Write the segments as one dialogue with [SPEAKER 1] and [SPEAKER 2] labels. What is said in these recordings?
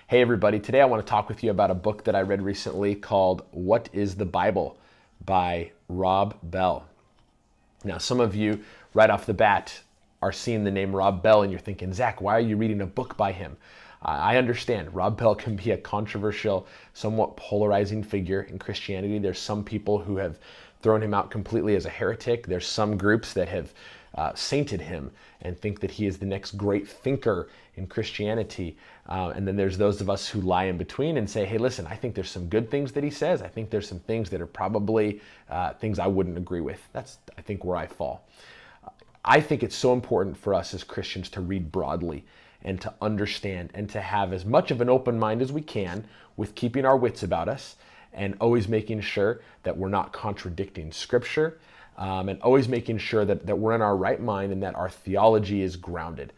[SPEAKER 1] Hey everybody, today I want to talk with you about a book that I read recently called What is the Bible by Rob Bell. Now, some of you right off the bat are seeing the name Rob Bell and you're thinking, Zach, why are you reading a book by him? I understand Rob Bell can be a controversial, somewhat polarizing figure in Christianity. There's some people who have thrown him out completely as a heretic. There's some groups that have sainted him and think that he is the next great thinker in Christianity. And then there's those of us who lie in between and say, hey, listen, I think there's some good things that he says. I think there's some things that are probably things I wouldn't agree with. That's, I think, where I fall. I think it's so important for us as Christians to read broadly and to understand and to have as much of an open mind as we can with keeping our wits about us and always making sure that we're not contradicting Scripture, and always making sure that we're in our right mind and that our theology is grounded.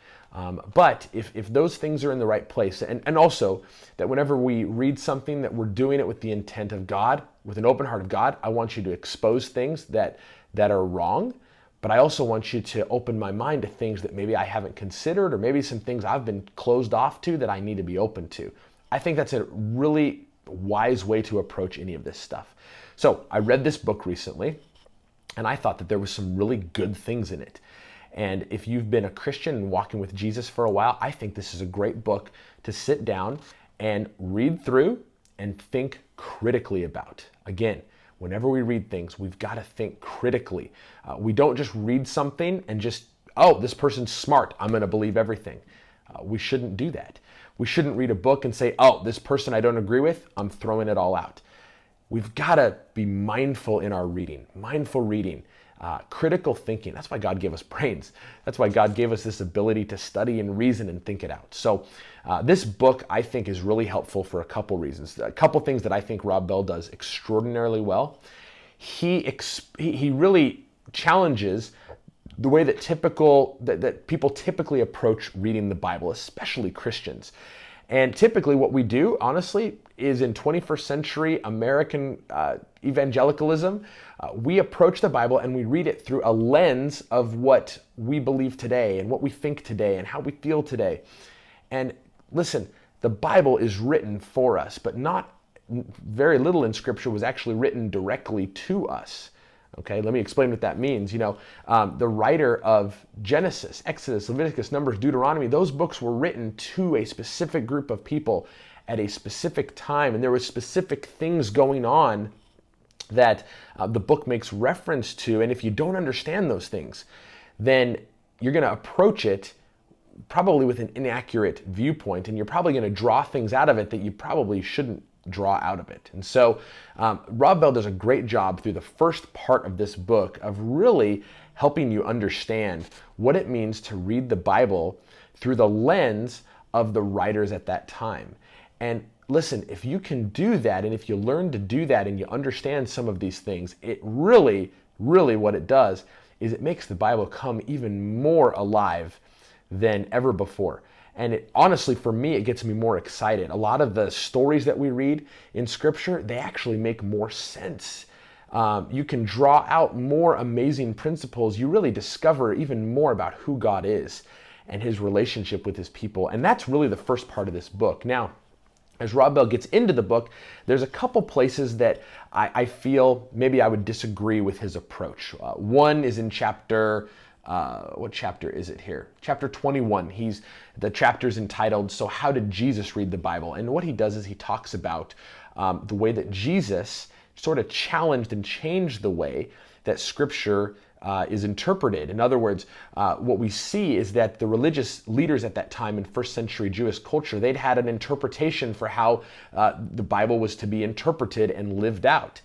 [SPEAKER 1] But if those things are in the right place, and also that whenever we read something that we're doing it with the intent of God, with an open heart of God, I want you to expose things that are wrong, but I also want you to open my mind to things that maybe I haven't considered, or maybe some things I've been closed off to that I need to be open to. I think that's a really wise way to approach any of this stuff. So I read this book recently, and I thought that there was some really good things in it. And if you've been a Christian and walking with Jesus for a while, I think this is a great book to sit down and read through and think critically about. Again, whenever we read things, we've got to think critically. We don't just read something and just, oh, this person's smart, I'm going to believe everything. We shouldn't do that. We shouldn't read a book and say, oh, this person I don't agree with, I'm throwing it all out. We've got to be mindful in our reading, mindful reading, critical thinking. That's why God gave us brains. That's why God gave us this ability to study and reason and think it out. So this book, I think, is really helpful for a couple reasons. A couple things that I think Rob Bell does extraordinarily well. He really challenges the way that people typically approach reading the Bible, especially Christians. And typically what we do, honestly, is in 21st century American evangelicalism, we approach the Bible and we read it through a lens of what we believe today and what we think today and how we feel today. And listen, the Bible is written for us, but not very little in Scripture was actually written directly to us. Okay, let me explain what that means. The writer of Genesis, Exodus, Leviticus, Numbers, Deuteronomy, those books were written to a specific group of people at a specific time, and there were specific things going on that the book makes reference to. And if you don't understand those things, then you're going to approach it probably with an inaccurate viewpoint, and you're probably going to draw things out of it that you probably shouldn't draw out of it. And so Rob Bell does a great job through the first part of this book of really helping you understand what it means to read the Bible through the lens of the writers at that time. And listen, if you can do that, and if you learn to do that and you understand some of these things, it really what it does is it makes the Bible come even more alive than ever before. And it, honestly, for me, it gets me more excited. A lot of the stories that we read in Scripture, they actually make more sense. You can draw out more amazing principles. You really discover even more about who God is and his relationship with his people. And that's really the first part of this book. Now, as Rob Bell gets into the book, there's a couple places that I feel maybe I would disagree with his approach. One is in what chapter is it here? Chapter 21. The chapter's entitled, So How Did Jesus Read the Bible? And what he does is he talks about the way that Jesus sort of challenged and changed the way that Scripture is interpreted. In other words, what we see is that the religious leaders at that time in first century Jewish culture, they'd had an interpretation for how the Bible was to be interpreted and lived out.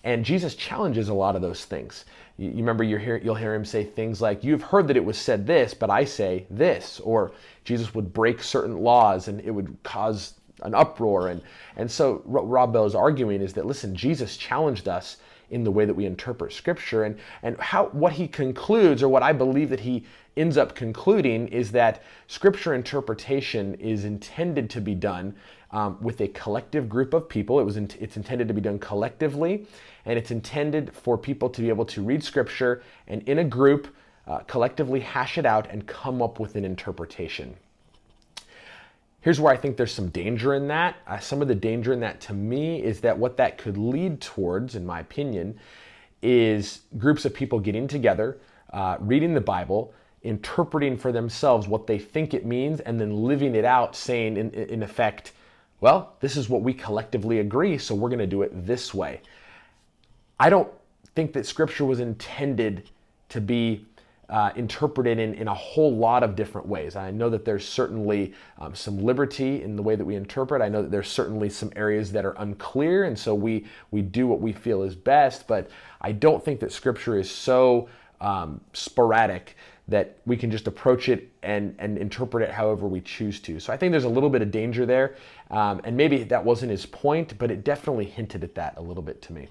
[SPEAKER 1] And Jesus challenges a lot of those things. You remember you'll hear him say things like, you've heard that it was said this, but I say this. Or Jesus would break certain laws and it would cause an uproar. And so what Rob Bell is arguing is that, listen, Jesus challenged us in the way that we interpret Scripture. And what he concludes, or what I believe that he ends up concluding, is that Scripture interpretation is intended to be done with a collective group of people. It's intended to be done collectively, and it's intended for people to be able to read Scripture and in a group collectively hash it out and come up with an interpretation. Here's where I think there's some danger in that. Some of the danger in that to me is that what that could lead towards, in my opinion, is groups of people getting together, reading the Bible, interpreting for themselves what they think it means, and then living it out, saying in effect, well, this is what we collectively agree, so we're going to do it this way. I don't think that Scripture was intended to be interpreted in a whole lot of different ways. I know that there's certainly some liberty in the way that we interpret. I know that there's certainly some areas that are unclear, and so we do what we feel is best, but I don't think that Scripture is so sporadic that we can just approach it and interpret it however we choose to. So I think there's a little bit of danger there, and maybe that wasn't his point, but it definitely hinted at that a little bit to me.